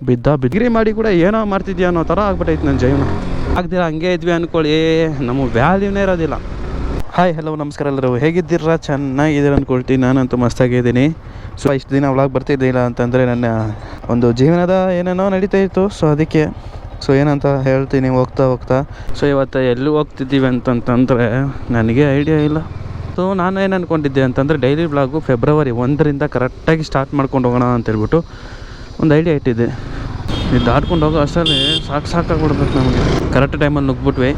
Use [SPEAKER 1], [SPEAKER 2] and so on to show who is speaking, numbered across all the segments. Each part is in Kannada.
[SPEAKER 1] ಡಿಗ್ರಿ ಮಾಡಿ ಕೂಡ ಏನೋ ಮಾಡ್ತಿದ್ಯಾ ಅನ್ನೋ ಥರ ಆಗ್ಬಿಟ್ಟೈತೆ ನನ್ನ ಜೀವನ. ಆಗ್ದಿರ ಹಂಗೆ ಇದ್ವಿ ಅಂದ್ಕೊಳ್ಳಿ, ನಮಗೆ ವ್ಯಾಲ್ಯೂನೇ ಇರೋದಿಲ್ಲ. ಹಾಯ್ ಹಲೋ ನಮಸ್ಕಾರ ಎಲ್ಲರೂ, ಹೇಗಿದ್ದೀರಾ? ಚೆನ್ನಾಗಿದ್ದೀರ ಅಂದ್ಕೊಳ್ತೀನಿ. ನಾನಂತೂ ಮಸ್ತಾಗಿದ್ದೀನಿ. ಸೊ ಇಷ್ಟು ದಿನ ವ್ಲಾಗ್ ಬರ್ತಿದ್ದಿಲ್ಲ ಅಂತಂದರೆ ನನ್ನ ಒಂದು ಜೀವನದ ಏನೇನೋ ನಡೀತಾ ಇತ್ತು. ಸೊ ಅದಕ್ಕೆ ಏನಂತ ಹೇಳ್ತೀನಿ ಹೋಗ್ತಾ. ಸೊ ಇವತ್ತು ಎಲ್ಲಿ ಹೋಗ್ತಿದ್ದೀವಿ ಅಂತಂತಂದರೆ ನನಗೆ ಐಡಿಯಾ ಇಲ್ಲ. ಸೊ ನಾನು ಏನು ಅಂದ್ಕೊಂಡಿದ್ದೆ ಅಂತಂದರೆ ಡೈಲಿ ವ್ಲಾಗು ಫೆಬ್ರವರಿ 1ರಿಂದ ಕರೆಕ್ಟಾಗಿ ಸ್ಟಾರ್ಟ್ ಮಾಡ್ಕೊಂಡು ಹೋಗೋಣ ಅಂತೇಳ್ಬಿಟ್ಟು ಒಂದು ಐಡಿಯಾ ಇಟ್ಟಿದ್ದೆ. ಇದು ದಾಟ್ಕೊಂಡು ಹೋಗೋ ಅಷ್ಟರಲ್ಲಿ ಸಾಕಾಗ್ಬಿಡ್ಬೇಕು ನಮಗೆ. ಕರೆಕ್ಟ್ ಟೈಮಲ್ಲಿ ನುಗ್ಬಿಟ್ವಿ.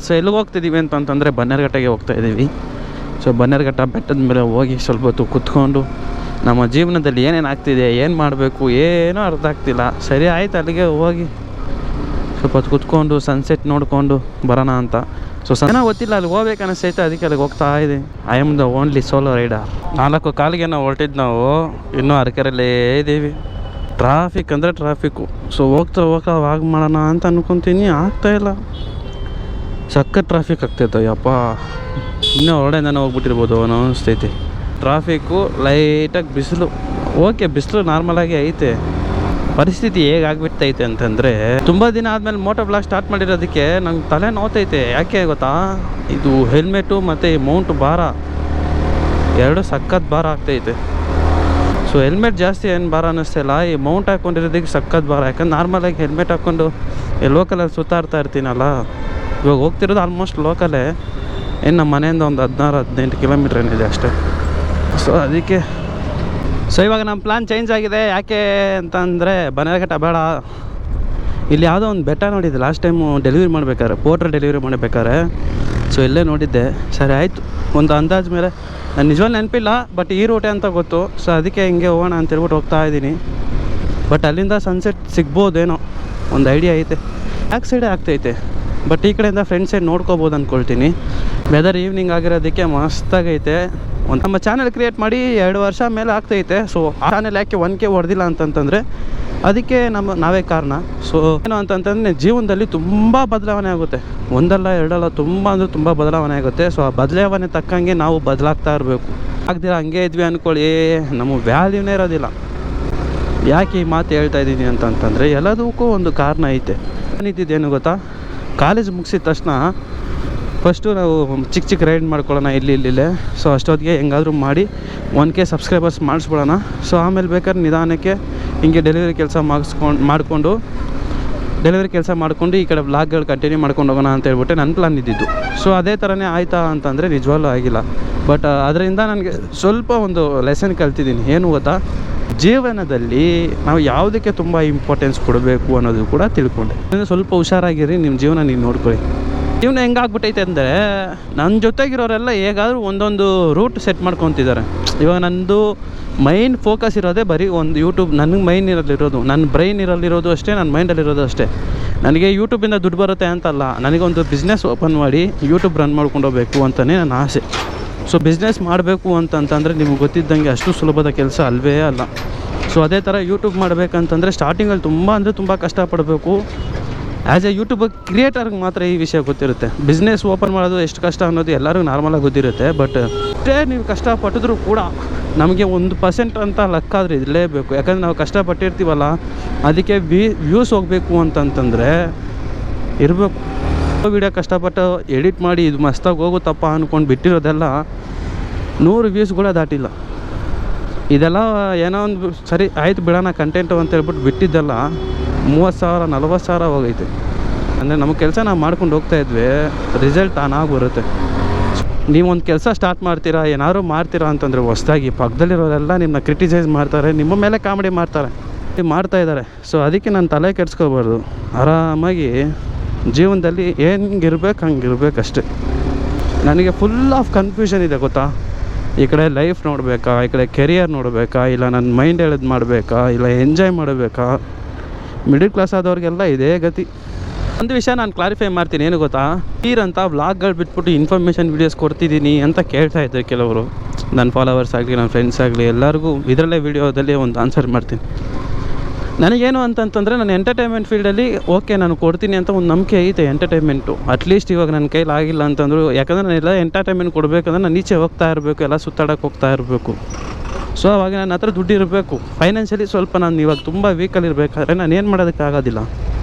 [SPEAKER 1] ಸೊ ಎಲ್ಲಿಗೆ ಹೋಗ್ತಿದ್ದೀವಿ ಅಂತಂತಂದರೆ ಬನ್ನೇರುಘಟ್ಟಗೆ ಹೋಗ್ತಾಯಿದ್ದೀವಿ. ಸೊ ಬನ್ನೇರುಘಟ್ಟ ಬೆಟ್ಟದ ಮೇಲೆ ಹೋಗಿ ಸ್ವಲ್ಪ ಹೊತ್ತು ಕುತ್ಕೊಂಡು ನಮ್ಮ ಜೀವನದಲ್ಲಿ ಏನೇನು ಆಗ್ತಿದೆ, ಏನು ಮಾಡಬೇಕು ಏನೂ ಅರ್ಥ ಆಗ್ತಿಲ್ಲ. ಸರಿ ಆಯ್ತು, ಅಲ್ಲಿಗೆ ಹೋಗಿ ಸ್ವಲ್ಪ ಹೊತ್ತು ಕುತ್ಕೊಂಡು ಸನ್ಸೆಟ್ ನೋಡಿಕೊಂಡು ಬರೋಣ ಅಂತ. ಸೊ ಏನೋ ಗೊತ್ತಿಲ್ಲ, ಅಲ್ಲಿ ಹೋಗ್ಬೇಕು ಅನ್ನಿಸ್ತೈತೆ, ಅದಕ್ಕೆ ಅಲ್ಲಿಗೆ ಹೋಗ್ತಾ ಇದೆ. I am the only solo rider. 4 ಕಾಲಿಗೆ ನಾವು ಹೊರಟಿದ್ದು, ನಾವು ಇನ್ನೂ ಅರಕೆರಲ್ಲೇ ಇದ್ದೀವಿ. ಟ್ರಾಫಿಕ್ ಅಂದರೆ ಟ್ರಾಫಿಕ್ಕು. ಸೊ ಹೋಗ್ತಾ ವಾಗ್ ಮಾಡೋಣ ಅಂತ ಅಂದ್ಕೊತೀನಿ, ಆಗ್ತಾಯಿಲ್ಲ. ಸಖತ್ ಟ್ರಾಫಿಕ್ ಆಗ್ತೈತೆ. ಯಪ್ಪ, ಇನ್ನೂ ಹೊರಡೆಯಿಂದನೇ ಹೋಗ್ಬಿಟ್ಟಿರ್ಬೋದು ಅನ್ನೋ ಅನಿಸ್ತೈತಿ. ಟ್ರಾಫಿಕ್ಕು, ಲೈಟಾಗಿ ಬಿಸಿಲು. ಓಕೆ, ಬಿಸಿಲು ನಾರ್ಮಲಾಗಿ ಐತೆ. ಪರಿಸ್ಥಿತಿ ಹೇಗಾಗ್ಬಿಟ್ಟೈತೆ ಅಂತಂದರೆ, ತುಂಬ ದಿನ ಆದಮೇಲೆ ಮೋಟೋ ಬ್ಲಾಗ್ ಸ್ಟಾರ್ಟ್ ಮಾಡಿರೋದಕ್ಕೆ ನಂಗೆ ತಲೆ ನೋವ್ತೈತೆ. ಯಾಕೆ ಗೊತ್ತಾ? ಇದು ಹೆಲ್ಮೆಟು ಮತ್ತು ಈ ಮೌಂಟು ಭಾರ ಎರಡು ಸಖತ್ ಭಾರ ಆಗ್ತೈತೆ. ಸೊ ಹೆಲ್ಮೆಟ್ ಜಾಸ್ತಿ ಏನು ಭಾರ ಅನ್ನಿಸ್ತಿಲ್ಲ, ಈ ಮೌಂಟ್ ಹಾಕ್ಕೊಂಡಿರೋದಕ್ಕೆ ಸಖತ್ ಭಾರ. ಯಾಕಂದ್ರೆ ನಾರ್ಮಲಾಗಿ ಹೆಲ್ಮೆಟ್ ಹಾಕ್ಕೊಂಡು ಲೋಕಲಲ್ಲಿ ಸುತ್ತಾಡ್ತಾ ಇರ್ತೀನಲ್ಲ. ಇವಾಗ ಹೋಗ್ತಿರೋದು ಆಲ್ಮೋಸ್ಟ್ ಲೋಕಲೇ. ಇನ್ನು ನಮ್ಮ ಮನೆಯಿಂದ ಒಂದು 16-18 ಕಿಲೋಮೀಟ್ರ್ ಏನಿದೆ ಅಷ್ಟೇ. ಸೊ ಅದಕ್ಕೆ ಇವಾಗ ನಮ್ಮ ಪ್ಲ್ಯಾನ್ ಚೇಂಜ್ ಆಗಿದೆ. ಯಾಕೆ ಅಂತಂದರೆ ಬನ್ನೇರುಘಟ್ಟ ಬೇಡ, ಇಲ್ಲಿ ಯಾವುದೋ ಒಂದು ಬೆಟ್ಟ ನೋಡಿದ್ದೆ ಲಾಸ್ಟ್ ಟೈಮು ಡೆಲಿವರಿ ಮಾಡಬೇಕಾದ್ರೆ, ಪೋರ್ಟ್ರ್ ಡೆಲಿವರಿ ಮಾಡಬೇಕಾದ್ರೆ. ಸೊ ಇಲ್ಲೇ ನೋಡಿದ್ದೆ. ಸರಿ ಆಯಿತು, ಒಂದು ಅಂದಾಜು ಮೇಲೆ ನಾನು ನಿಜವಾಗ್ಲೂ ನೆನಪಿಲ್ಲ, ಬಟ್ ಈ ರೂಟೇ ಅಂತ ಗೊತ್ತು. ಸೊ ಅದಕ್ಕೆ ಹಿಂಗೆ ಹೋಗೋಣ ಅಂತೇಳ್ಬಿಟ್ಟು ಹೋಗ್ತಾ ಇದ್ದೀನಿ. ಬಟ್ ಅಲ್ಲಿಂದ ಸನ್ಸೆಟ್ ಸಿಗ್ಬೋದೇನೋ ಒಂದು ಐಡಿಯಾ ಐತೆ. ಬ್ಯಾಕ್ ಸೈಡೇ ಆಗ್ತೈತೆ, ಬಟ್ ಈ ಕಡೆಯಿಂದ ಫ್ರಂಟ್ ಸೈಡ್ ನೋಡ್ಕೋಬೋದು ಅಂದ್ಕೊಳ್ತೀನಿ. ವೆದರ್ ಈವ್ನಿಂಗ್ ಆಗಿರೋದಕ್ಕೆ ಮಸ್ತಾಗೈತೆ. ನಮ್ಮ ಚಾನಲ್ ಕ್ರಿಯೇಟ್ ಮಾಡಿ 2 ವರ್ಷ ಮೇಲೆ ಆಗ್ತೈತೆ. ಸೊ ಆ ಚಾನಲ್ ಯಾಕೆ 1K ಹೊಡೆದಿಲ್ಲ ಅಂತಂತಂದರೆ ಅದಕ್ಕೆ ನಾವೇ ಕಾರಣ. ಸೊ ಏನು ಅಂತಂತಂದರೆ ಜೀವನದಲ್ಲಿ ತುಂಬ ಬದಲಾವಣೆ ಆಗುತ್ತೆ. ಒಂದಲ್ಲ ಎರಡಲ್ಲ, ತುಂಬ ಅಂದರೆ ತುಂಬ ಬದಲಾವಣೆ ಆಗುತ್ತೆ. ಸೊ ಆ ಬದಲಾವಣೆ ತಕ್ಕಂಗೆ ನಾವು ಬದಲಾಗ್ತಾ ಇರಬೇಕು. ಆಗ್ದಿರ ಹಂಗೆ ಇದ್ವಿ ಅಂದ್ಕೊಳ್ಳಿ, ನಮಗೆ ವ್ಯಾಲ್ಯೂನೇ ಇರೋದಿಲ್ಲ. ಯಾಕೆ ಈ ಮಾತು ಹೇಳ್ತಾ ಇದ್ದೀನಿ ಅಂತಂತಂದರೆ ಎಲ್ಲದಕ್ಕೂ ಒಂದು ಕಾರಣ ಐತೆ. ಏನಿದ್ದೇನು ಗೊತ್ತಾ? ಕಾಲೇಜ್ ಮುಗಿಸಿದ ತಕ್ಷಣ ಫಸ್ಟು ನಾವು ಚಿಕ್ಕ ರೈಡ್ ಮಾಡ್ಕೊಳ್ಳೋಣ ಇಲ್ಲೇ. ಸೊ ಅಷ್ಟೊತ್ತಿಗೆ ಹೆಂಗಾದರೂ ಮಾಡಿ 1K ಸಬ್ಸ್ಕ್ರೈಬರ್ಸ್ ಮಾಡಿಸ್ಬಿಡೋಣ. ಸೊ ಆಮೇಲೆ ಬೇಕಾದ್ರೆ ನಿಧಾನಕ್ಕೆ ಹಿಂಗೆ ಡೆಲಿವರಿ ಕೆಲಸ ಮಾಡಿಕೊಂಡು ಈ ಕಡೆ ವ್ಲಾಗ್ಗಳು ಕಂಟಿನ್ಯೂ ಮಾಡ್ಕೊಂಡು ಹೋಗೋಣ ಅಂತ ಹೇಳ್ಬಿಟ್ಟು ನನ್ನ ಪ್ಲಾನ್ ಇದ್ದಿದ್ದು. ಸೊ ಅದೇ ಥರನೇ ಆಯಿತಾ ಅಂತಂದರೆ ನಿಜವಾಗ್ಲೂ ಆಗಿಲ್ಲ. ಬಟ್ ಅದರಿಂದ ನನಗೆ ಸ್ವಲ್ಪ ಒಂದು ಲೆಸನ್ ಕಲ್ತಿದ್ದೀನಿ. ಏನು ಗೊತ್ತಾ? ಜೀವನದಲ್ಲಿ ನಾವು ಯಾವುದಕ್ಕೆ ತುಂಬ ಇಂಪಾರ್ಟೆನ್ಸ್ ಕೊಡಬೇಕು ಅನ್ನೋದು ಕೂಡ ತಿಳ್ಕೊಂಡೆ. ಸ್ವಲ್ಪ ಹುಷಾರಾಗಿರಿ, ನಿಮ್ಮ ಜೀವನ ನೀವು ನೋಡ್ಕೊಳ್ಳಿ. ಜೀವನ ಹೆಂಗಾಗ್ಬಿಟ್ಟೈತೆ ಅಂದರೆ, ನನ್ನ ಜೊತೆಗಿರೋರೆಲ್ಲ ಹೇಗಾದರೂ ಒಂದೊಂದು ರೂಟ್ ಸೆಟ್ ಮಾಡ್ಕೊತಿದ್ದಾರೆ. ಇವಾಗ ನನ್ನದು ಮೈನ್ ಫೋಕಸ್ ಇರೋದೇ ಬರೀ ಒಂದು ಯೂಟ್ಯೂಬ್. ನನಗೆ ಮೈನ್ ಇರಲಿರೋದು, ನನ್ನ ಬ್ರೈನ್ ಇರಲಿರೋದು ಅಷ್ಟೇ, ನನ್ನ ಮೈಂಡಲ್ಲಿರೋದು ಅಷ್ಟೇ. ನನಗೆ ಯೂಟ್ಯೂಬಿಂದ ದುಡ್ಡು ಬರುತ್ತೆ ಅಂತಲ್ಲ, ನನಗೊಂದು ಬಿಸ್ನೆಸ್ ಓಪನ್ ಮಾಡಿ ಯೂಟ್ಯೂಬ್ ರನ್ ಮಾಡ್ಕೊಂಡು ಹೋಗಬೇಕು ಅಂತಲೇ ನನ್ನ ಆಸೆ. ಸೊ ಬಿಸ್ನೆಸ್ ಮಾಡಬೇಕು ಅಂತಂತಂದರೆ ನಿಮಗೆ ಗೊತ್ತಿದ್ದಂಗೆ ಅಷ್ಟು ಸುಲಭದ ಕೆಲಸ ಅಲ್ವೇ ಅಲ್ಲ. ಸೊ ಅದೇ ಥರ ಯೂಟ್ಯೂಬ್ ಮಾಡಬೇಕಂತಂದರೆ ಸ್ಟಾರ್ಟಿಂಗಲ್ಲಿ ತುಂಬ ಕಷ್ಟಪಡಬೇಕು. ಆ್ಯಸ್ ಎ ಯೂಟ್ಯೂಬ್ ಕ್ರಿಯೇಟರ್ಗೆ ಮಾತ್ರ ಈ ವಿಷಯ ಗೊತ್ತಿರುತ್ತೆ. ಬಿಸ್ನೆಸ್ ಓಪನ್ ಮಾಡೋದು ಎಷ್ಟು ಕಷ್ಟ ಅನ್ನೋದು ಎಲ್ಲರಿಗೂ ನಾರ್ಮಲಾಗಿ ಗೊತ್ತಿರುತ್ತೆ. ಬಟ್ ಅಷ್ಟೇ ನೀವು ಕಷ್ಟಪಟ್ಟಿದ್ರೂ ಕೂಡ ನಮಗೆ 1% ಅಂತ ಲೆಕ್ಕಾದರೆ ಇರಲೇಬೇಕು. ಯಾಕಂದರೆ ನಾವು ಕಷ್ಟಪಟ್ಟಿರ್ತೀವಲ್ಲ, ಅದಕ್ಕೆ ವ್ಯೂಸ್ ಹೋಗಬೇಕು ಅಂತಂತಂದರೆ ಇರಬೇಕು. ವೀಡಿಯೋ ಕಷ್ಟಪಟ್ಟು ಎಡಿಟ್ ಮಾಡಿ ಇದು ಮಸ್ತಾಗಿ ಹೋಗುತ್ತಪ್ಪ ಅಂದ್ಕೊಂಡು ಬಿಟ್ಟಿರೋದೆಲ್ಲ 100 ವ್ಯೂಸ್ ಕೂಡ ದಾಟಿಲ್ಲ. ಇದೆಲ್ಲ ಏನೋ ಒಂದು ಸರಿ ಆಯಿತು ಬಿಡೋಣ ಕಂಟೆಂಟು ಅಂತ ಹೇಳ್ಬಿಟ್ಟು ಬಿಟ್ಟಿದ್ದೆಲ್ಲ 30,000 40,000 ಹೋಗೈತೆ. ಅಂದರೆ ನಮ್ಮ ಕೆಲಸ ನಾವು ಮಾಡ್ಕೊಂಡು ಹೋಗ್ತಾಯಿದ್ವಿ, ರಿಸಲ್ಟ್ ತಾನಾಗಿ ಬರುತ್ತೆ. ನೀವೊಂದು ಕೆಲಸ ಸ್ಟಾರ್ಟ್ ಮಾಡ್ತೀರಾ, ಏನಾದ್ರು ಮಾಡ್ತೀರಾ ಅಂತಂದರೆ ಹೊಸ್ದಾಗಿ ಪಕ್ಕದಲ್ಲಿರೋರೆಲ್ಲ ನಿಮ್ಮನ್ನ ಕ್ರಿಟಿಸೈಸ್ ಮಾಡ್ತಾರೆ, ನಿಮ್ಮ ಮೇಲೆ ಕಾಮಿಡಿ ಮಾಡ್ತಾಯಿದ್ದಾರೆ. ಸೊ ಅದಕ್ಕೆ ನಾನು ತಲೆ ಕೆಡಿಸ್ಕೋಬಾರ್ದು. ಆರಾಮಾಗಿ ಜೀವನದಲ್ಲಿ ಹೆಂಗಿರ್ಬೇಕು ಹಂಗಿರ್ಬೇಕಷ್ಟೆ. ನನಗೆ ಫುಲ್ ಆಫ್ ಕನ್ಫ್ಯೂಷನ್ ಇದೆ ಗೊತ್ತಾ? ಈ ಕಡೆ ಲೈಫ್ ನೋಡಬೇಕಾ, ಈ ಕಡೆ ಕೆರಿಯರ್ ನೋಡಬೇಕಾ, ಇಲ್ಲ ನನ್ನ ಮೈಂಡ್ ಹೇಳೋದು ಮಾಡಬೇಕಾ, ಇಲ್ಲ ಎಂಜಾಯ್ ಮಾಡಬೇಕಾ? ಮಿಡಲ್ ಕ್ಲಾಸ್ ಆದವ್ರಿಗೆಲ್ಲ ಇದೇ ಗತಿ. ಒಂದು ವಿಷಯ ನಾನು ಕ್ಲಾರಿಫೈ ಮಾಡ್ತೀನಿ, ಏನು ಗೊತ್ತಾ? ಅಂತ ವ್ಲಾಗ್ಗಳು ಬಿಟ್ಬಿಟ್ಟು ಇನ್ಫಾರ್ಮೇಷನ್ ವೀಡಿಯೋಸ್ ಕೊಡ್ತಿದ್ದೀನಿ ಅಂತ ಕೇಳ್ತಾ ಇದ್ದಾರೆ ಕೆಲವರು. ನನ್ನ ಫಾಲೋವರ್ಸ್ ಆಗಲಿ, ನನ್ನ ಫ್ರೆಂಡ್ಸ್ ಆಗಲಿ, ಎಲ್ಲರಿಗೂ ಇದರಲ್ಲೇ ವೀಡಿಯೋದಲ್ಲಿ ಒಂದು ಆನ್ಸರ್ ಮಾಡ್ತೀನಿ. ನನಗೇನು ಅಂತಂತಂದರೆ ನಾನು ಎಂಟರ್ಟೈನ್ಮೆಂಟ್ ಫೀಲ್ಡಲ್ಲಿ ಓಕೆ ನಾನು ಕೊಡ್ತೀನಿ ಅಂತ ಒಂದು ನಂಬಿಕೆ ಐತೆ. ಎಂಟರ್ಟೈನ್ಮೆಂಟು ಅಟ್ಲೀಸ್ಟ್ ಇವಾಗ ನನ್ನ ಕೈಲಿ ಆಗಿಲ್ಲ ಅಂತಂದರು, ಯಾಕಂದರೆ ನಾನೆಲ್ಲ ಎಂಟರ್ಟೈನ್ಮೆಂಟ್ ಕೊಡಬೇಕಂದ್ರೆ ನಾನು ಈಚೆ ಹೋಗ್ತಾ ಇರಬೇಕು, ಎಲ್ಲ ಸುತ್ತಾಡೋಕ್ಕೆ ಹೋಗ್ತಾ ಇರಬೇಕು. ಸೊ ಅವಾಗ ನನ್ನ ಹತ್ರ ದುಡ್ಡು ಇರಬೇಕು, ಫೈನಾನ್ಷಿಯಲಿ ಸ್ವಲ್ಪ ನಾನು ಇವಾಗ ತುಂಬ ವೀಕಲ್ಲಿ ಇರಬೇಕಾದ್ರೆ ನಾನು ಏನು ಮಾಡೋದಕ್ಕಾಗೋದಿಲ್ಲ.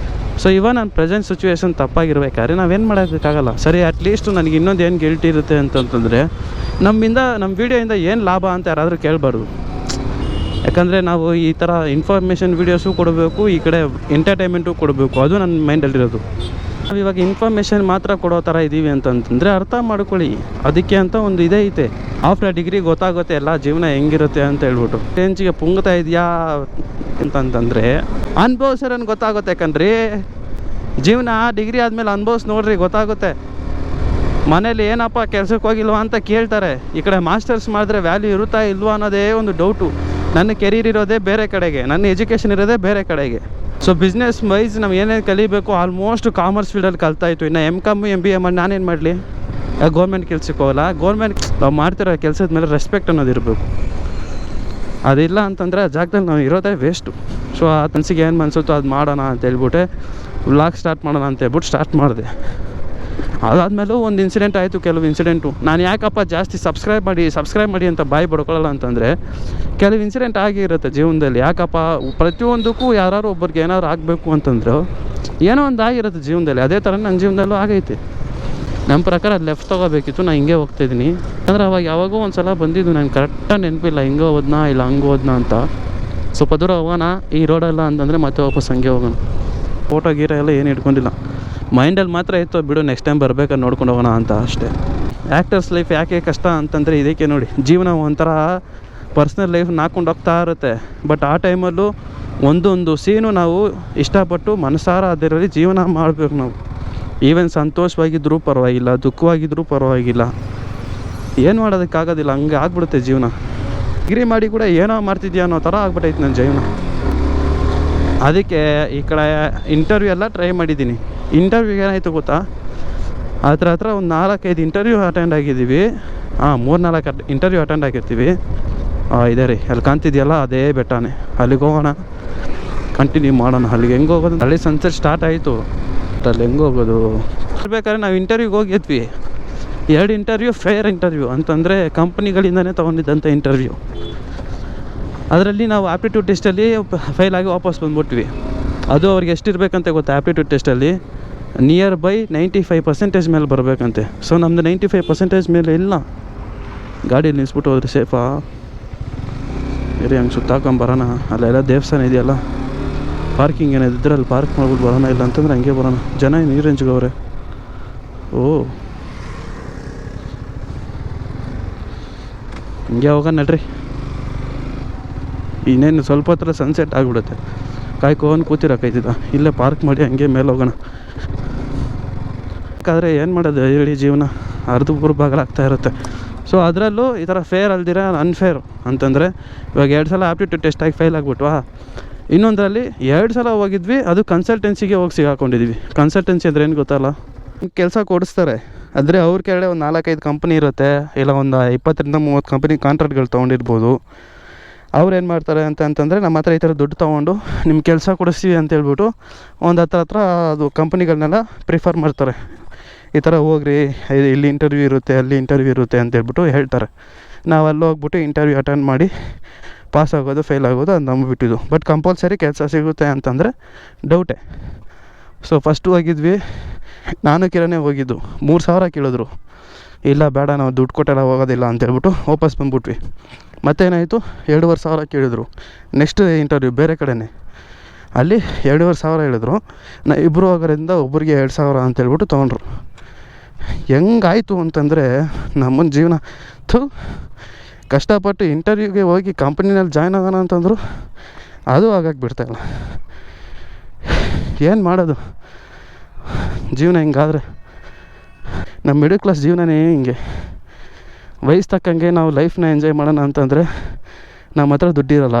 [SPEAKER 1] ಸೊ ಇವಾಗ ನನ್ನ ಪ್ರೆಸೆಂಟ್ ಸಿಚುವೇಶನ್ ತಪ್ಪಾಗಿರ್ಬೇಕಾದ್ರೆ ನಾವೇನು ಮಾಡೋದಕ್ಕಾಗಲ್ಲ. ಸರಿ, ಅಟ್ಲೀಸ್ಟು ನನಗೆ ಇನ್ನೊಂದು ಏನು ಗಿಲ್ಟ್ ಇರುತ್ತೆ ಅಂತಂತಂದರೆ ನಮ್ಮ ವೀಡಿಯೋಯಿಂದ ಏನು ಲಾಭ ಅಂತ ಯಾರಾದರೂ ಕೇಳಬಾರ್ದು. ಯಾಕಂದರೆ ನಾವು ಈ ಥರ ಇನ್ಫಾರ್ಮೇಷನ್ ವೀಡಿಯೋಸು ಕೊಡಬೇಕು, ಈ ಕಡೆ ಎಂಟರ್ಟೈನ್ಮೆಂಟು ಕೊಡಬೇಕು, ಅದು ನನ್ನ ಮೈಂಡಲ್ಲಿರೋದು. ನಾವು ಇವಾಗ ಇನ್ಫಾರ್ಮೇಷನ್ ಮಾತ್ರ ಕೊಡೋ ಥರ ಇದ್ದೀವಿ ಅಂತಂತಂದರೆ ಅರ್ಥ ಮಾಡ್ಕೊಳ್ಳಿ. ಅದಕ್ಕೆ ಅಂತ ಒಂದು ಇದೇ ಐತೆ, ಆಫ್ಟರ್ ಡಿಗ್ರಿ ಗೊತ್ತಾಗುತ್ತೆ ಎಲ್ಲ ಜೀವನ ಹೆಂಗಿರುತ್ತೆ ಅಂತ ಹೇಳ್ಬಿಟ್ಟು. ರೇಂಜಿಗೆ ಪುಂಗ್ತಾ ಇದೆಯಾ ಅಂತಂತಂದರೆ ಅನುಭವಿಸೋರನ್ನು ಗೊತ್ತಾಗುತ್ತೆ ಕಣ್ರಿ. ಜೀವನ ಡಿಗ್ರಿ ಆದಮೇಲೆ ಅನುಭವಿಸಿ ನೋಡ್ರಿ, ಗೊತ್ತಾಗುತ್ತೆ. ಮನೇಲಿ ಏನಪ್ಪ ಕೆಲ್ಸಕ್ಕೆ ಹೋಗಿಲ್ವಾ ಅಂತ ಕೇಳ್ತಾರೆ. ಈ ಕಡೆ ಮಾಸ್ಟರ್ಸ್ ಮಾಡಿದ್ರೆ ವ್ಯಾಲ್ಯೂ ಇರುತ್ತಾ ಇಲ್ವಾ ಅನ್ನೋದೇ ಒಂದು ಡೌಟು. ನನ್ನ ಕೆರಿಯರ್ ಇರೋದೇ ಬೇರೆ ಕಡೆಗೆ, ನನ್ನ ಎಜುಕೇಷನ್ ಇರೋದೇ ಬೇರೆ ಕಡೆಗೆ. ಸೊ ಬಿಸ್ನೆಸ್ ವೈಸ್ ನಾವು ಏನೇನು ಕಲಿಬೇಕು ಆಲ್ಮೋಸ್ಟ್ ಕಾಮರ್ಸ್ ಫೀಲ್ಡಲ್ಲಿ ಕಲ್ತಾಯಿತ್ತು. ಇನ್ನು MCOM MBA ಮಾಡಿ ನಾನೇನು ಮಾಡಲಿ? ಗೌರ್ಮೆಂಟ್ ಕೆಲ್ಸಕ್ಕೆ ಹೋಗಲ್ಲ. ಗೌರ್ಮೆಂಟ್ ನಾವು ಮಾಡ್ತಿರೋ ಕೆಲಸದ ಮೇಲೆ ರೆಸ್ಪೆಕ್ಟ್ ಅನ್ನೋದು ಇರಬೇಕು. ಅದಿಲ್ಲ ಅಂತಂದರೆ ಆ ಜಾಗದಲ್ಲಿ ನಾವು ಇರೋದೇ ವೇಸ್ಟು. ಸೊ ಆ ಮನಸ್ಸಿಗೆ ಏನು ಮನ್ಸುತ್ತೋ ಅದು ಮಾಡೋಣ ಅಂತ ಹೇಳ್ಬಿಟ್ಟೆ ವ್ಲಾಗ್ ಸ್ಟಾರ್ಟ್ ಮಾಡೋಣ ಅಂತ ಹೇಳ್ಬಿಟ್ಟು ಸ್ಟಾರ್ಟ್ ಮಾಡಿದೆ. ಅದಾದಮೇಲೂ ಒಂದು ಇನ್ಸಿಡೆಂಟ್ ಆಯಿತು, ಕೆಲವು ಇನ್ಸಿಡೆಂಟು. ನಾನು ಯಾಕಪ್ಪ ಜಾಸ್ತಿ ಸಬ್ಸ್ಕ್ರೈಬ್ ಮಾಡಿ ಅಂತ ಬಾಯಿ ಬಡ್ಕೊಳ್ಳಲ್ಲ ಅಂತಂದರೆ ಕೆಲವು ಇನ್ಸಿಡೆಂಟ್ ಆಗಿರುತ್ತೆ ಜೀವನದಲ್ಲಿ. ಯಾಕಪ್ಪ ಪ್ರತಿಯೊಂದಕ್ಕೂ ಯಾರು ಒಬ್ಬರಿಗೆ ಏನಾದ್ರು ಆಗಬೇಕು ಅಂತಂದ್ರೆ ಏನೋ ಒಂದು ಆಗಿರುತ್ತೆ ಜೀವನದಲ್ಲಿ. ಅದೇ ಥರ ನನ್ನ ಜೀವನದಲ್ಲೂ ಆಗೈತೆ. ನಮ್ಮ ಪ್ರಕಾರ ಲೆಫ್ಟ್ ತೊಗೋಬೇಕಿತ್ತು, ನಾನು ಹಿಂಗೆ ಹೋಗ್ತಾಯಿದ್ದೀನಿ. ಅಂದರೆ ಅವಾಗ ಯಾವಾಗೋ ಒಂದು ಸಲ ಬಂದಿದ್ದು, ನನಗೆ ಕರೆಕ್ಟಾಗಿ ನೆನಪಿಲ್ಲ ಹಿಂಗೆ ಹೋದ್ನಾ ಇಲ್ಲ ಹಂಗೆ ಹೋದ್ನಾ ಅಂತ. ಸ್ವಲ್ಪ ದೂರ ಹೋಗೋಣ ಈ ರೋಡೆಲ್ಲ ಅಂತಂದರೆ ಮತ್ತೆ ವಾಪಸ್ ಹಂಗೆ ಹೋಗೋಣ. ಫೋಟೋ ಗೀರ ಎಲ್ಲ ಏನು ಇಟ್ಕೊಂಡಿಲ್ಲ, ಮೈಂಡಲ್ಲಿ ಮಾತ್ರ ಇತ್ತು ಬಿಡು ನೆಕ್ಸ್ಟ್ ಟೈಮ್ ಬರ್ಬೇಕಾದ್ರೆ ನೋಡ್ಕೊಂಡು ಹೋಗೋಣ ಅಂತ ಅಷ್ಟೇ. ಆ್ಯಕ್ಟರ್ಸ್ ಲೈಫ್ ಯಾಕೆ ಕಷ್ಟ ಅಂತಂದರೆ ಇದಕ್ಕೆ ನೋಡಿ, ಜೀವನ ಒಂಥರ ಪರ್ಸ್ನಲ್ ಲೈಫ್ ಹಾಕ್ಕೊಂಡು ಹೋಗ್ತಾ ಇರುತ್ತೆ. ಬಟ್ ಆ ಟೈಮಲ್ಲೂ ಒಂದೊಂದು ಸೀನು ನಾವು ಇಷ್ಟಪಟ್ಟು ಮನಸಾರ ಅದರಲ್ಲಿ ಜೀವನ ಮಾಡಬೇಕು ನಾವು. ಈವನ್ ಸಂತೋಷವಾಗಿದ್ದರೂ ಪರವಾಗಿಲ್ಲ, ದುಃಖವಾಗಿದ್ದರೂ ಪರವಾಗಿಲ್ಲ, ಏನು ಮಾಡೋದಕ್ಕಾಗೋದಿಲ್ಲ, ಹಂಗೆ ಆಗ್ಬಿಡುತ್ತೆ ಜೀವನ. ಡಿಗ್ರಿ ಮಾಡಿ ಕೂಡ ಏನೋ ಮಾಡ್ತಿದ್ಯಾ ಅನ್ನೋ ಥರ ಆಗ್ಬಿಟ್ಟೈತೆ ನನ್ನ ಜೀವನ. ಅದಕ್ಕೆ ಈ ಕಡೆ ಇಂಟರ್ವ್ಯೂ ಎಲ್ಲ ಟ್ರೈ ಮಾಡಿದ್ದೀನಿ. ಇಂಟರ್ವ್ಯೂಗೆ ಏನಾಯಿತು ಗೊತ್ತಾ, ಹತ್ರ ಒಂದು 4-5 ಇಂಟರ್ವ್ಯೂ ಅಟೆಂಡ್ ಆಗಿದ್ದೀವಿ. 3-4 ಇಂಟರ್ವ್ಯೂ ಅಟೆಂಡ್ ಆಗಿರ್ತೀವಿ. ಇದೆ ರೀ, ಅಲ್ಲಿ ಕಾಣ್ತಿದೆಯಲ್ಲ ಅದೇ ಬೆಟ್ಟನೇ, ಅಲ್ಲಿಗೆ ಹೋಗೋಣ, ಕಂಟಿನ್ಯೂ ಮಾಡೋಣ. ಅಲ್ಲಿಗೆ ಹೆಂಗೆ ಹೋಗೋದು, ಅಲ್ಲಿ ಸನ್ಸೆಟ್ ಸ್ಟಾರ್ಟ್ ಆಯಿತು, ಅಲ್ಲಿ ಹೆಂಗೆ ಹೋಗೋದು ಇರ್ಬೇಕಾದ್ರೆ ನಾವು ಇಂಟರ್ವ್ಯೂಗೆ ಹೋಗಿದ್ವಿ. 2 ಇಂಟರ್ವ್ಯೂ ಫೇರ್ ಇಂಟರ್ವ್ಯೂ ಅಂತಂದರೆ ಕಂಪ್ನಿಗಳಿಂದನೇ ತೊಗೊಂಡಿದ್ದಂಥ ಇಂಟರ್ವ್ಯೂ. ಅದರಲ್ಲಿ ನಾವು ಆ್ಯಪ್ಟಿಟ್ಯೂಡ್ ಟೆಸ್ಟಲ್ಲಿ ಫೇಲ್ ಆಗಿ ವಾಪಸ್ ಬಂದ್ಬಿಟ್ವಿ. ಅದು ಅವ್ರಿಗೆ ಎಷ್ಟಿರಬೇಕಂತ ಗೊತ್ತಾ, ಆ್ಯಪ್ಟಿಟ್ಯೂಡ್ ಟೆಸ್ಟಲ್ಲಿ ನಿಯರ್ ಬೈ 95% ಮೇಲೆ ಬರಬೇಕಂತೆ. ಸೊ ನಮ್ಮದು 95% ಮೇಲೆ ಇಲ್ಲ. ಗಾಡಿಯಲ್ಲಿ ನಿಲ್ಲಿಸ್ಬಿಟ್ಟು ಹೋದ್ರೆ ಸೇಫಾ? ಇರಿ ಹಂಗೆ ಸುತ್ತಾಕೊಂಬರೋಣ. ಅಲ್ಲೆಲ್ಲ ದೇವಸ್ಥಾನ ಇದೆಯಲ್ಲ, ಪಾರ್ಕಿಂಗ್ ಏನಿದೆ ಇದ್ರಲ್ಲಿ ಪಾರ್ಕ್ ಮಾಡ್ಬಿಟ್ಟು ಬರೋಣ. ಇಲ್ಲ ಅಂತಂದ್ರೆ ಹಂಗೆ ಬರೋಣ. ಜನ ನೀರು ರೇಂಜ್ಗವ್ರೆ. ಹಿಂಗೆ ಹೋಗೋಣ ನಡ್ರಿ. ಇನ್ನೇನು ಸ್ವಲ್ಪ ಹೊತ್ತರ ಸನ್ಸೆಟ್ ಆಗಿಬಿಡುತ್ತೆ. ಕಾಯ್ಕೊಂಡು ಕೂತಿರೋಕೈತಿದ್ದ, ಇಲ್ಲೇ ಪಾರ್ಕ್ ಮಾಡಿ ಹಂಗೆ ಮೇಲೆ ಹೋಗೋಣ. ಯಾಕಂದರೆ ಏನು ಮಾಡೋದು ಹೇಳಿ, ಜೀವನ ಅರ್ಧ ಭಾಗಲಾಗ್ತಾ ಇರುತ್ತೆ. ಸೊ ಅದರಲ್ಲೂ ಈ ಥರ ಫೇರ್ ಅಲ್ದಿರ ಅನ್ಫೇರ್ ಅಂತಂದರೆ ಇವಾಗ 2 ಸಲ ಆ್ಯಪ್ಟಿಟ್ಯೂಡ್ ಟೆಸ್ಟ್ ಆಗಿ ಫೇಲ್ ಆಗಿಬಿಟ್ವಾ. ಇನ್ನೊಂದರಲ್ಲಿ 2 ಸಲ ಹೋಗಿದ್ವಿ, ಅದು ಕನ್ಸಲ್ಟೆನ್ಸಿಗೆ ಹೋಗಿ ಸಿಗಾಕೊಂಡಿದ್ವಿ. ಕನ್ಸಲ್ಟೆನ್ಸಿ ಅಂದರೆ ಏನು ಗೊತ್ತಲ್ಲ, ಕೆಲಸ ಕೊಡಿಸ್ತಾರೆ. ಆದರೆ ಅವ್ರ ಕೆಳಗಡೆ ಒಂದು 4-5 ಕಂಪ್ನಿ ಇರುತ್ತೆ, ಇಲ್ಲ ಒಂದು 20-30 ಕಂಪ್ನಿ ಕಾಂಟ್ರಾಕ್ಟ್ಗಳು ತೊಗೊಂಡಿರ್ಬೋದು. ಅವ್ರು ಏನು ಮಾಡ್ತಾರೆ ಅಂತಂದರೆ ನಮ್ಮ ಹತ್ರ ಈ ಥರ ದುಡ್ಡು ತೊಗೊಂಡು ನಿಮ್ಮ ಕೆಲಸ ಕೊಡಿಸ್ತೀವಿ ಅಂತ ಹೇಳ್ಬಿಟ್ಟು ಒಂದು ಹತ್ರ ಅದು ಕಂಪ್ನಿಗಳನ್ನೆಲ್ಲ ಪ್ರಿಫರ್ ಮಾಡ್ತಾರೆ. ಈ ಥರ ಹೋಗ್ರಿ, ಇಲ್ಲಿ ಇಂಟರ್ವ್ಯೂ ಇರುತ್ತೆ, ಅಲ್ಲಿ ಇಂಟರ್ವ್ಯೂ ಇರುತ್ತೆ ಅಂತ ಹೇಳ್ಬಿಟ್ಟು ಹೇಳ್ತಾರೆ. ನಾವು ಅಲ್ಲಿ ಹೋಗ್ಬಿಟ್ಟು ಇಂಟರ್ವ್ಯೂ ಅಟೆಂಡ್ ಮಾಡಿ ಪಾಸ್ ಆಗೋದು ಫೇಲ್ ಆಗೋದು ಅದು ನಂಬಿಬಿಟ್ಟಿದ್ದು. ಬಟ್ ಕಂಪಲ್ಸರಿ ಕೆಲಸ ಸಿಗುತ್ತೆ ಅಂತಂದರೆ ಡೌಟೇ. ಸೊ ಫಸ್ಟು ಹೋಗಿದ್ವಿ, ನಾನು ಕಿರಣೇ ಹೋಗಿದ್ದು. 3,000 ಕೇಳಿದ್ರು. ಇಲ್ಲ ಬೇಡ, ನಾವು ದುಡ್ಡು ಕೊಟ್ಟೆಲ್ಲ ಹೋಗೋದಿಲ್ಲ ಅಂತೇಳ್ಬಿಟ್ಟು ವಾಪಸ್ ಬಂದ್ಬಿಟ್ವಿ. ಮತ್ತೇನಾಯಿತು, 2,500 ಕೇಳಿದ್ರು. ನೆಕ್ಸ್ಟ್ ಇಂಟರ್ವ್ಯೂ ಬೇರೆ ಕಡೆನೇ, ಅಲ್ಲಿ 2,500 ಹೇಳಿದ್ರು. ಇಬ್ಬರು ಹೋಗೋದ್ರಿಂದ ಒಬ್ರಿಗೆ 2,000 ಅಂತೇಳ್ಬಿಟ್ಟು ತೊಗೊಂಡ್ರು. ಹೆಂಗಾಯಿತು ಅಂತಂದರೆ ನಮ್ಮನ್ನ ಜೀವನ ಕಷ್ಟಪಟ್ಟು ಇಂಟರ್ವ್ಯೂಗೆ ಹೋಗಿ ಕಂಪ್ನಿನಲ್ಲಿ ಜಾಯ್ನ್ ಆಗೋಣ ಅಂತಂದರು, ಅದು ಆಗಕ್ಕೆ ಬಿಡ್ತಾಯಿಲ್ಲ. ಏನು ಮಾಡೋದು, ಜೀವನ ಹಿಂಗಾದರೆ ನಮ್ಮ ಮಿಡಲ್ ಕ್ಲಾಸ್ ಜೀವನನೇ ಹಿಂಗೆ. ವಯಸ್ಸು ತಕ್ಕಂಗೆ ನಾವು ಲೈಫ್ನ ಎಂಜಾಯ್ ಮಾಡೋಣ ಅಂತಂದರೆ ನಮ್ಮ ಹತ್ರ ದುಡ್ಡಿರಲ್ಲ.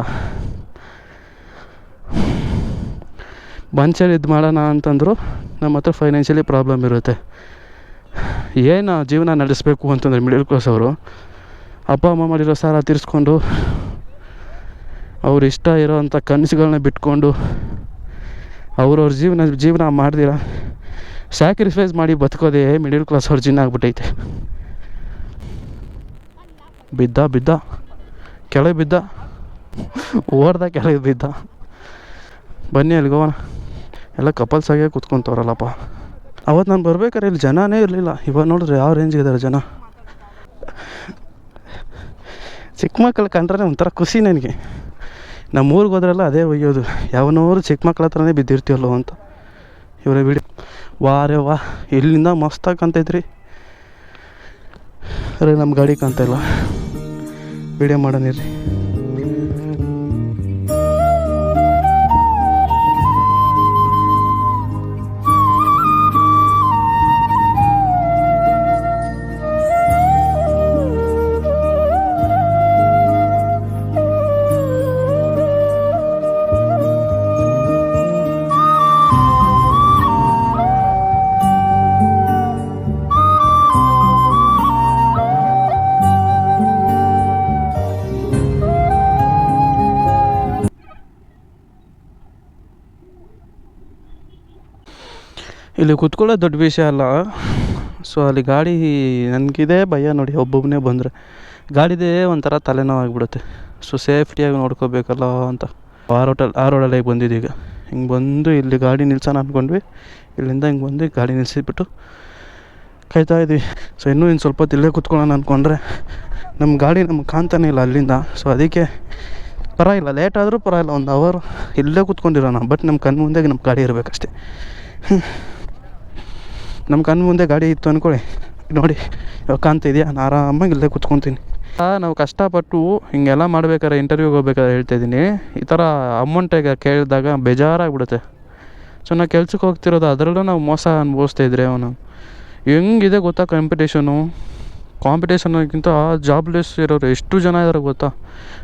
[SPEAKER 1] ಬಂಚಲ್ಲಿ ಇದು ಮಾಡೋಣ ಅಂತಂದರೂ ನಮ್ಮ ಹತ್ರ ಫೈನಾನ್ಷಿಯಲಿ ಪ್ರಾಬ್ಲಮ್ ಇರುತ್ತೆ. ಏನು ಜೀವನ ನಡೆಸಬೇಕು ಅಂತಂದರೆ ಮಿಡಲ್ ಕ್ಲಾಸ್ ಅವರು ಅಪ್ಪ ಅಮ್ಮ ಮಾಡಿರೋ ಸಾಲ ತೀರಿಸ್ಕೊಂಡು ಅವ್ರು ಇಷ್ಟ ಇರೋವಂಥ ಕನಸುಗಳನ್ನ ಬಿಟ್ಕೊಂಡು ಅವ್ರವ್ರ ಜೀವನ ಮಾಡ್ದಿರ ಸ್ಯಾಕ್ರಿಫೈಸ್ ಮಾಡಿ ಬದುಕೋದೇ ಮಿಡಲ್ ಕ್ಲಾಸ್ ಅವ್ರ ಜೀವನ ಆಗ್ಬಿಟ್ಟೈತೆ. ಬಿದ್ದ ಕೆಳಗೆ ಬಿದ್ದ, ಓಡ್ದ ಕೆಳಗೆ ಬಿದ್ದ. ಬನ್ನಿ ಅಲ್ಲಿಗೆ ಹೋಗೋಣ. ಎಲ್ಲ ಕಪಲ್ಸ್ ಆಗೇ ಕೂತ್ಕೊಂತವ್ರಲ್ಲಪ್ಪ. ಅವತ್ತು ನಾನು ಬರ್ಬೇಕಾದ್ರೆ ಇಲ್ಲಿ ಜನನೇ ಇರಲಿಲ್ಲ. ಇವಾಗ ನೋಡಿದ್ರೆ ಯಾವ ರೇಂಜಿಗೆ ಇದ್ದಾರೆ ಜನ. ಚಿಕ್ಕ ಮಕ್ಕಳು ಕಂಡ್ರೆ ಒಂಥರ ಖುಷಿ ನನಗೆ. ನಮ್ಮ ಊರಿಗೆ ಹೋದ್ರೆಲ್ಲ ಅದೇ ಒಯ್ಯೋದು, ಯಾವನೋರು ಚಿಕ್ಕ ಮಕ್ಳ ಹತ್ರನೇ ಬಿದ್ದಿರ್ತೀವಲ್ಲೋ ಅಂತ. ಇವರೇ ವಿಡಿಯೋ ವಾರೇ ವಾ, ಇಲ್ಲಿಂದ ಮಸ್ತಾಗಿ ಕಾಣ್ತೈತ್ರಿ. ಅರೆ ನಮ್ಮ ಗಾಡಿ ಕಾಣ್ತಾ ಇಲ್ಲ, ವಿಡಿಯೋ ಮಾಡೋಣಿರಿ. ಇಲ್ಲಿ ಕೂತ್ಕೊಳ್ಳೋದು ದೊಡ್ಡ ವಿಷಯ ಅಲ್ಲ. ಸೊ ಅಲ್ಲಿ ಗಾಡಿ ನನಗಿದೆ ಭಯ ನೋಡಿ, ಒಬ್ಬೊಬ್ಬನೇ ಬಂದರೆ ಗಾಡಿದೇ ಒಂಥರ ತಲೆನೋವು ಆಗಿಬಿಡುತ್ತೆ. ಸೊ ಸೇಫ್ಟಿಯಾಗಿ ನೋಡ್ಕೋಬೇಕಲ್ಲ ಅಂತ ಆ ರೋಡಲ್ಲಿ ಬಂದಿದ್ದೀಗ. ಹಿಂಗೆ ಬಂದು ಇಲ್ಲಿ ಗಾಡಿ ನಿಲ್ಸೋಣ ಅಂದ್ಕೊಂಡ್ವಿ. ಇಲ್ಲಿಂದ ಹಿಂಗೆ ಬಂದು ಗಾಡಿ ನಿಲ್ಲಿಸಿಬಿಟ್ಟು ಕಾಯ್ತಾ ಇದ್ವಿ. ಸೊ ಇನ್ನೂ ಸ್ವಲ್ಪ ಹೊತ್ತು ಇಲ್ಲೇ ಕೂತ್ಕೊಳ್ಳೋಣ ಅಂದ್ಕೊಂಡ್ರೆ ನಮ್ಮ ಗಾಡಿ ನಮ್ಗೆ ಕಾಣ್ತಾನೆ ಇಲ್ಲ ಅಲ್ಲಿಂದ. ಸೊ ಅದಕ್ಕೆ ಪರವಾಗಿಲ್ಲ, ಲೇಟ್ ಆದರೂ ಪರವಾಗಿಲ್ಲ, 1 ಅವರ್ ಇಲ್ಲೇ ಕೂತ್ಕೊಂಡಿರೋಣ. ಬಟ್ ನಮ್ಮ ಕಣ್ಣು ಮುಂದೆ ನಮ್ಮ ಗಾಡಿ ಇರಬೇಕಷ್ಟೆ. ನಮ್ಮ ಕಣ್ಣು ಮುಂದೆ ಗಾಡಿ ಇತ್ತು ಅಂದ್ಕೊಳ್ಳಿ, ನೋಡಿ ಇವಾಗ ಕಾಣ್ತಿದೆಯಾ, ನಾನು ಆರಾಮಾಗಿ ಇಲ್ಲೇ ಕೂತ್ಕೊತೀನಿ. ನಾವು ಕಷ್ಟಪಟ್ಟು ಹಿಂಗೆಲ್ಲ ಮಾಡ್ಬೇಕಾದ್ರೆ, ಇಂಟರ್ವ್ಯೂಗೆ ಹೋಗ್ಬೇಕಾದ್ರೆ ಹೇಳ್ತಾಯಿದ್ದೀನಿ, ಈ ಥರ ಅಮೌಂಟಿಗೆ ಕೇಳಿದಾಗ ಬೇಜಾರಾಗ್ಬಿಡುತ್ತೆ. ಸೊ ನಾವು ಕೆಲ್ಸಕ್ಕೆ ಹೋಗ್ತಿರೋದು, ಅದರಲ್ಲೂ ನಾವು ಮೋಸ ಅನುಭವಿಸ್ತಾಯಿದ್ರೆ ಅವನು ಹೆಂಗಿದೆ ಗೊತ್ತಾ. ಕಾಂಪಿಟೇಷನ್ಗಿಂತ ಜಾಬ್ಲೆಸ್ ಇರೋರು ಎಷ್ಟು ಜನ ಇದ್ದಾರೆ ಗೊತ್ತಾ.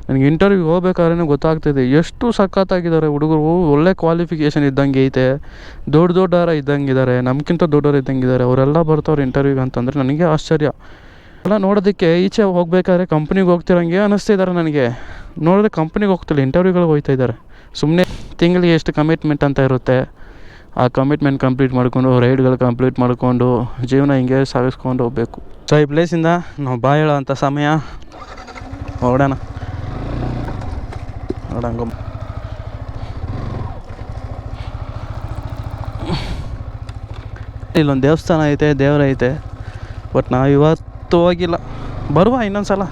[SPEAKER 1] ನನಗೆ ಇಂಟರ್ವ್ಯೂಗೆ ಹೋಗ್ಬೇಕಾದ್ರೆ ಗೊತ್ತಾಗ್ತಿದೆ ಎಷ್ಟು ಸಖತ್ತಾಗಿದ್ದಾರೆ ಹುಡುಗರು. ಒಳ್ಳೆ ಕ್ವಾಲಿಫಿಕೇಷನ್ ಇದ್ದಂಗೆ ಐತೆ, ದೊಡ್ಡವರ ಇದ್ದಂಗಿದ್ದಾರೆ, ನಮ್ಗಿಂತ ದೊಡ್ಡವರು ಇದ್ದಂಗಿದ್ದಾರೆ. ಅವರೆಲ್ಲ ಬರ್ತಾವ್ರು ಇಂಟರ್ವ್ಯೂಗೆ ಅಂತಂದರೆ ನನಗೆ ಆಶ್ಚರ್ಯ. ಎಲ್ಲ ನೋಡೋದಕ್ಕೆ ಈಚೆ ಹೋಗ್ಬೇಕಾದ್ರೆ ಕಂಪ್ನಿಗೆ ಹೋಗ್ತಿರಂಗೆ ಅನ್ನಿಸ್ತಿದ್ದಾರೆ ನನಗೆ. ನೋಡಿದ್ರೆ ಕಂಪ್ನಿಗೆ ಹೋಗ್ತಿಲ್ಲ, ಇಂಟರ್ವ್ಯೂಗಳಿಗೆ ಹೋಗ್ತಾ ಇದ್ದಾರೆ. ಸುಮ್ಮನೆ ತಿಂಗಳಿಗೆ ಎಷ್ಟು ಕಮಿಟ್ಮೆಂಟ್ ಅಂತ ಇರುತ್ತೆ, ಆ ಕಮಿಟ್ಮೆಂಟ್ ಕಂಪ್ಲೀಟ್ ಮಾಡಿಕೊಂಡು, ರೈಡ್ಗಳು ಕಂಪ್ಲೀಟ್ ಮಾಡಿಕೊಂಡು ಜೀವನ ಹಿಂಗೆ ಸಾಗಿಸ್ಕೊಂಡು ಹೋಗ್ಬೇಕು. ಸೊ ಈ ಪ್ಲೇಸಿಂದ ನಾವು ಬಾಯ್ ಹೇಳೋ ಅಂಥ ಸಮಯ. ಹೊರಡೋಣ. ಇಲ್ಲೊಂದು ದೇವಸ್ಥಾನ ಐತೆ, ದೇವರೈತೆ. ಬಟ್ ನಾವು ಇವತ್ತು ಹೋಗಿಲ್ಲ, ಬರುವ ಇನ್ನೊಂದು ಸಲ.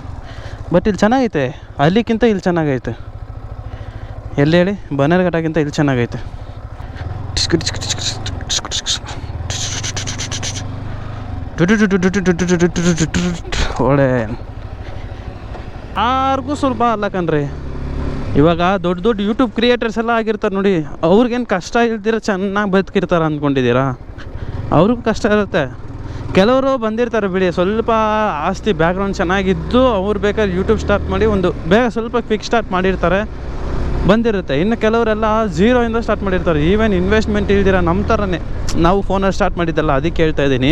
[SPEAKER 1] ಬಟ್ ಇಲ್ಲಿ ಚೆನ್ನಾಗೈತೆ, ಅಲ್ಲಿಗಿಂತ ಇಲ್ಲಿ ಚೆನ್ನಾಗೈತೆ. ಎಲ್ಲಿ ಹೇಳಿ, ಬನ್ನೇರುಘಟ್ಟಕ್ಕಿಂತ ಇಲ್ಲಿ ಚೆನ್ನಾಗೈತೆ. ಒಳ್ಳೆ ಯಾರಿಗೂ ಸ್ವಲ್ಪ ಅಲ್ಲ ಕಣ್ರಿ. ಇವಾಗ ದೊಡ್ಡ ಯೂಟ್ಯೂಬ್ ಕ್ರಿಯೇಟರ್ಸ್ ಎಲ್ಲ ಆಗಿರ್ತಾರೆ ನೋಡಿ, ಅವ್ರಿಗೇನು ಕಷ್ಟ ಇಲ್ದಿರ ಚೆನ್ನಾಗಿ ಬದುಕಿರ್ತಾರೆ ಅಂದ್ಕೊಂಡಿದ್ದೀರಾ? ಅವ್ರಿಗೂ ಕಷ್ಟ ಇರುತ್ತೆ. ಕೆಲವರು ಬಂದಿರ್ತಾರೆ ಬಿಡಿ, ಸ್ವಲ್ಪ ಆಸ್ತಿ ಬ್ಯಾಕ್ಗ್ರೌಂಡ್ ಚೆನ್ನಾಗಿದ್ದು ಅವ್ರು ಬೇಕಾದ್ರೆ ಯೂಟ್ಯೂಬ್ ಸ್ಟಾರ್ಟ್ ಮಾಡಿ ಒಂದು ಬೇಗ ಸ್ವಲ್ಪ ಕ್ವಿಕ್ ಸ್ಟಾರ್ಟ್ ಮಾಡಿರ್ತಾರೆ, ಬಂದಿರುತ್ತೆ. ಇನ್ನು ಕೆಲವರೆಲ್ಲ ಝೀರೋಯಿಂದ ಸ್ಟಾರ್ಟ್ ಮಾಡಿರ್ತಾರೆ, ಈವನ್ ಇನ್ವೆಸ್ಟ್ಮೆಂಟ್ ಇಲ್ದಿರ ನಮ್ಮ ಥರನೇ. ನಾವು ಫೋನಲ್ಲಿ ಸ್ಟಾರ್ಟ್ ಮಾಡಿದ್ದಲ್ಲ, ಅದಕ್ಕೆ ಹೇಳ್ತಾ ಇದ್ದೀನಿ.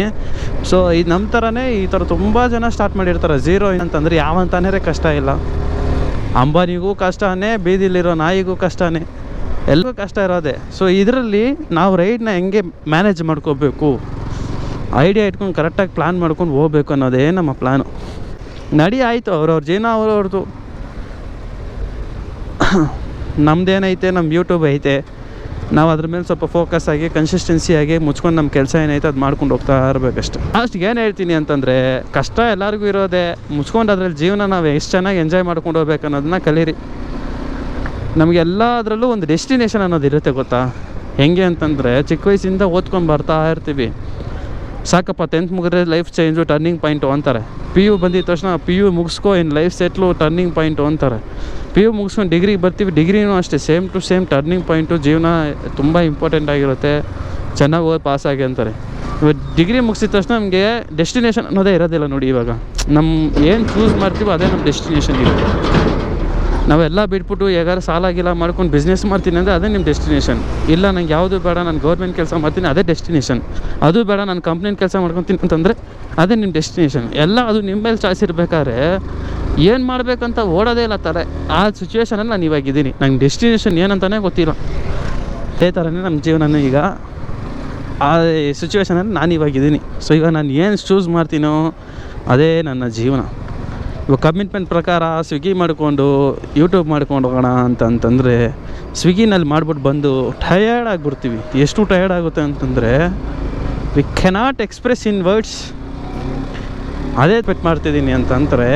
[SPEAKER 1] ಸೊ ಇದು ನಮ್ಮ ಥರನೇ ಈ ಥರ ತುಂಬ ಜನ ಸ್ಟಾರ್ಟ್ ಮಾಡಿರ್ತಾರೆ ಝೀರೋ ಅಂತಂದರೆ. ಯಾವಂತಾನೇ ಕಷ್ಟ ಇಲ್ಲ. ಅಂಬಾನಿಗೂ ಕಷ್ಟನೇ, ಬೀದಿಲಿರೋ ನಾಯಿಗೂ ಕಷ್ಟನೇ, ಎಲ್ಲರಿಗೂ ಕಷ್ಟ ಇರೋದೆ. ಸೊ ಇದರಲ್ಲಿ ನಾವು ರೈಡ್ನ ಹೆಂಗೆ ಮ್ಯಾನೇಜ್ ಮಾಡ್ಕೋಬೇಕು, ಐಡಿಯಾ ಇಟ್ಕೊಂಡು ಕರೆಕ್ಟಾಗಿ ಪ್ಲ್ಯಾನ್ ಮಾಡ್ಕೊಂಡು ಹೋಗ್ಬೇಕು ಅನ್ನೋದೇ ನಮ್ಮ ಪ್ಲ್ಯಾನು. ನಡಿ ಆಯಿತು, ಅವ್ರವ್ರ ಜೀವನ ಅವ್ರವ್ರದ್ದು. ನಮ್ಮದೇನೈತೆ, ನಮ್ಮ ಯೂಟ್ಯೂಬ್ ಐತೆ, ನಾವು ಅದ್ರ ಮೇಲೆ ಸ್ವಲ್ಪ ಫೋಕಸ್ ಆಗಿ ಕನ್ಸಿಸ್ಟೆನ್ಸಿಯಾಗಿ ಮುಚ್ಕೊಂಡು ನಮ್ಮ ಕೆಲಸ ಏನೈತೆ ಅದು ಮಾಡ್ಕೊಂಡು ಹೋಗ್ತಾ ಇರಬೇಕಷ್ಟೆ. ಲಾಸ್ಟ್ಗೆ ಏನು ಹೇಳ್ತೀನಿ ಅಂತಂದರೆ, ಕಷ್ಟ ಎಲ್ಲರಿಗೂ ಇರೋದೆ, ಮುಚ್ಕೊಂಡು ಅದ್ರಲ್ಲಿ ಜೀವನ ನಾವು ಎಷ್ಟು ಚೆನ್ನಾಗಿ ಎಂಜಾಯ್ ಮಾಡ್ಕೊಂಡು ಹೋಗ್ಬೇಕು ಅನ್ನೋದನ್ನ ಕಲೀರಿ. ನಮಗೆಲ್ಲ ಅದರಲ್ಲೂ ಒಂದು ಡೆಸ್ಟಿನೇಷನ್ ಅನ್ನೋದು ಇರುತ್ತೆ ಗೊತ್ತಾ. ಹೆಂಗೆ ಅಂತಂದರೆ, ಚಿಕ್ಕ ವಯಸ್ಸಿಂದ ಓದ್ಕೊಂಡು ಬರ್ತಾ ಇರ್ತೀವಿ, ಸಾಕಪ್ಪ 10th ಮುಗಿದ್ರೆ ಲೈಫ್ ಚೇಂಜು, ಟರ್ನಿಂಗ್ ಪಾಯಿಂಟು ಅಂತಾರೆ. PU ಬಂದಿದ ತಕ್ಷಣ PU ಮುಗಿಸ್ಕೊ, ಇನ್ನು ಲೈಫ್ ಸೆಟ್ಲು, ಟರ್ನಿಂಗ್ ಪಾಯಿಂಟು ಅಂತಾರೆ. PU ಮುಗಿಸ್ಕೊಂಡು ಡಿಗ್ರಿಗೆ ಬರ್ತೀವಿ, ಡಿಗ್ರಿನೂ ಅಷ್ಟೇ same to same turning point. ಜೀವನ ತುಂಬ ಇಂಪಾರ್ಟೆಂಟ್ ಆಗಿರುತ್ತೆ, ಚೆನ್ನಾಗಿ ಓದಿ ಪಾಸಾಗಿ ಅಂತಾರೆ. ಇವಾಗ ಡಿಗ್ರಿ ಮುಗಿಸಿದ ತಕ್ಷಣ ನಮಗೆ ಡೆಸ್ಟಿನೇಷನ್ ಅನ್ನೋದೇ ಇರೋದಿಲ್ಲ ನೋಡಿ. ಇವಾಗ ನಮ್ಮ ಏನು ಚೂಸ್ ಮಾಡ್ತೀವೋ ಅದೇ ನಮ್ಮ ಡೆಸ್ಟಿನೇಷನ್ ಇರುತ್ತೆ. ನಾವೆಲ್ಲ ಬಿಟ್ಬಿಟ್ಟು ಹೇಗಾರು ಸಾಲ ಗೀಲ ಮಾಡ್ಕೊಂಡು ಬಿಸ್ನೆಸ್ ಮಾಡ್ತೀನಿ ಅಂದರೆ ಅದೇ ನಿಮ್ಮ ಡೆಸ್ಟಿನೇಷನ್. ಇಲ್ಲ ನಂಗೆ ಯಾವುದು ಬೇಡ, ನಾನು ಗೌರ್ಮೆಂಟ್ ಕೆಲಸ ಮಾಡ್ತೀನಿ, ಅದೇ ಡೆಸ್ಟಿನೇಷನ್. ಅದು ಬೇಡ, ನಾನು ಕಂಪ್ನಿನ ಕೆಲಸ ಮಾಡ್ಕೊತೀನಿ ಅಂತಂದರೆ ಅದೇ ನಿಮ್ಮ ಡೆಸ್ಟಿನೇಷನ್. ಎಲ್ಲ ಅದು ನಿಮ್ಮ ಮೇಲೆ ಚಾಯ್ಸ್ ಇರಬೇಕಾದ್ರೆ ಏನು ಮಾಡಬೇಕಂತ ಓಡೋದೇ ಇಲ್ಲ ತಲೆ. ಆ ಸಿಚುವೇಷನಲ್ಲಿ ನಾನು ಇವಾಗಿದ್ದೀನಿ, ನಂಗೆ ಡೆಸ್ಟಿನೇಷನ್ ಏನಂತಲೇ ಗೊತ್ತಿಲ್ಲ. ಅದೇ ಥರನೇ ನಮ್ಮ ಜೀವನನೂ ಈಗ ಆ ಸಿಚುವೇಷನಲ್ಲಿ ನಾನು ಇವಾಗಿದ್ದೀನಿ. ಸೊ ಈಗ ನಾನು ಏನು ಚೂಸ್ ಮಾಡ್ತೀನೋ ಅದೇ ನನ್ನ ಜೀವನ. ಇವಾಗ ಕಮಿಟ್ಮೆಂಟ್ ಪ್ರಕಾರ ಸ್ವಿಗ್ಗಿ ಮಾಡಿಕೊಂಡು ಯೂಟ್ಯೂಬ್ ಮಾಡ್ಕೊಂಡು ಹೋಗೋಣ ಅಂತಂತಂದರೆ ಸ್ವಿಗ್ಗಿನಲ್ಲಿ ಮಾಡ್ಬಿಟ್ಟು ಬಂದು ಟಯರ್ಡ್ ಆಗಿಬಿಡ್ತೀವಿ. ಎಷ್ಟು ಟಯರ್ಡ್ ಆಗುತ್ತೆ ಅಂತಂದರೆ we cannot express in words. ಅದೇ ಎಕ್ಸ್ಪೆಕ್ಟ್ ಮಾಡ್ತಿದ್ದೀನಿ ಅಂತಂದರೆ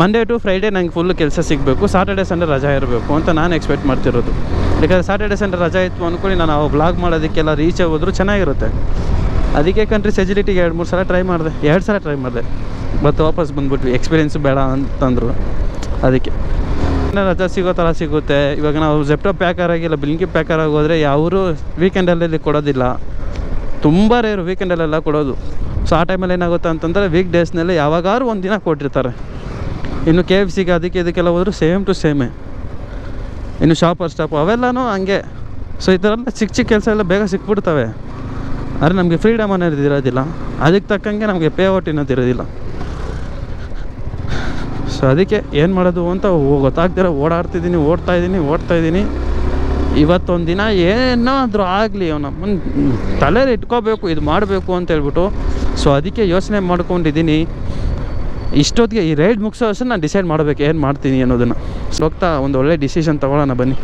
[SPEAKER 1] ಮಂಡೇ ಟು ಫ್ರೈಡೇ ನಂಗೆ ಫುಲ್ಲು ಕೆಲಸ ಸಿಗಬೇಕು, ಸಾಟರ್ಡೆ ಸಂಡೇ ರಜಾ ಇರಬೇಕು ಅಂತ ನಾನು ಎಕ್ಸ್ಪೆಕ್ಟ್ ಮಾಡ್ತಿರೋದು. ಯಾಕಂದರೆ ಸಾಟರ್ಡೆ ಸಂಡೇ ರಜಾ ಇತ್ತು ಅಂದ್ಕೊಂಡು ನಾನು ವ್ಲಾಗ್ ಮಾಡೋದಕ್ಕೆಲ್ಲ ರೀಚ್ ಹೋದ್ರು ಚೆನ್ನಾಗಿರುತ್ತೆ. ಅದಕ್ಕೆ ಕಂಟ್ರೀಸ್ ಎಜಿಲಿಟಿಗೆ 2-3 ಸಲ ಟ್ರೈ ಮಾಡಿದೆ, 2 ಸಲ ಟ್ರೈ ಮಾಡಿದೆ, ಮತ್ತು ವಾಪಸ್ ಬಂದುಬಿಟ್ವಿ. ಎಕ್ಸ್ಪೀರಿಯೆನ್ಸ್ ಬೇಡ ಅಂತಂದರು. ಅದಕ್ಕೆ ರಜಾ ಸಿಗೋ ಥರ ಸಿಗುತ್ತೆ. ಇವಾಗ ನಾವು ಜೆಪ್ಟೋ ಪ್ಯಾಕರಾಗಿಲ್ಲ ಬ್ಲಿಂಕಿಟ್ ಪ್ಯಾಕರಾಗಿ ಹೋದರೆ ಯಾರೂ ವೀಕೆಂಡಲ್ಲಿ ಕೊಡೋದಿಲ್ಲ, ತುಂಬ ರೇರು ವೀಕೆಂಡಲ್ಲೆಲ್ಲ ಕೊಡೋದು. ಸೊ ಆ ಟೈಮಲ್ಲಿ ಏನಾಗುತ್ತೆ ಅಂತಂದರೆ ವೀಕ್ ಡೇಸ್ನಲ್ಲಿ ಯಾವಾಗಾದ್ರೂ ಒಂದು ದಿನ ಕೊಟ್ಟಿರ್ತಾರೆ. ಇನ್ನು KFCಗೆ ಅದಕ್ಕೆ ಇದಕ್ಕೆಲ್ಲ ಹೋದರೂ ಸೇಮ್ ಟು ಸೇಮೇ. ಇನ್ನು ಶಾಪರ್ ಸ್ಟಾಪ್ ಅವೆಲ್ಲನೂ ಹಂಗೆ. ಸೊ ಈ ಥರ ಎಲ್ಲ ಚಿಕ್ಕ ಕೆಲಸ ಎಲ್ಲ ಬೇಗ ಸಿಕ್ಬಿಡ್ತವೆ. ಆದರೆ ನಮಗೆ ಫ್ರೀಡಮ್ ಅನ್ನೋದು ಇರೋದಿಲ್ಲ, ಅದಕ್ಕೆ ತಕ್ಕಂಗೆ ನಮಗೆ ಪೇಔಟ್ ಅನ್ನೋದು ಇರೋದಿಲ್ಲ. ಸೊ ಅದಕ್ಕೆ ಏನು ಮಾಡೋದು ಅಂತ ಗೊತ್ತಾಗ್ದಿರ ಓಡ್ತಾಯಿದ್ದೀನಿ. ಇವತ್ತೊಂದು ದಿನ ಏನಾದರೂ ಆಗಲಿ ನಮ್ಮನ್ನು ತಲೆಯಲ್ಲಿ ಇಟ್ಕೋಬೇಕು, ಇದು ಮಾಡಬೇಕು ಅಂತ ಹೇಳ್ಬಿಟ್ಟು. ಸೊ ಅದಕ್ಕೆ ಯೋಚನೆ ಮಾಡ್ಕೊಂಡಿದ್ದೀನಿ. ಇಷ್ಟೊತ್ತಿಗೆ ಈ ರೈಡ್ ಮುಗಿಸೋ ಅಷ್ಟೇ ನಾನು ಡಿಸೈಡ್ ಮಾಡಬೇಕು ಏನು ಮಾಡ್ತೀನಿ ಅನ್ನೋದನ್ನು. ಹೋಗ್ತಾ ಒಂದು ಒಳ್ಳೆ ಡಿಸಿಷನ್ ತೊಗೊಳ್ಳೋಣ ಬನ್ನಿ.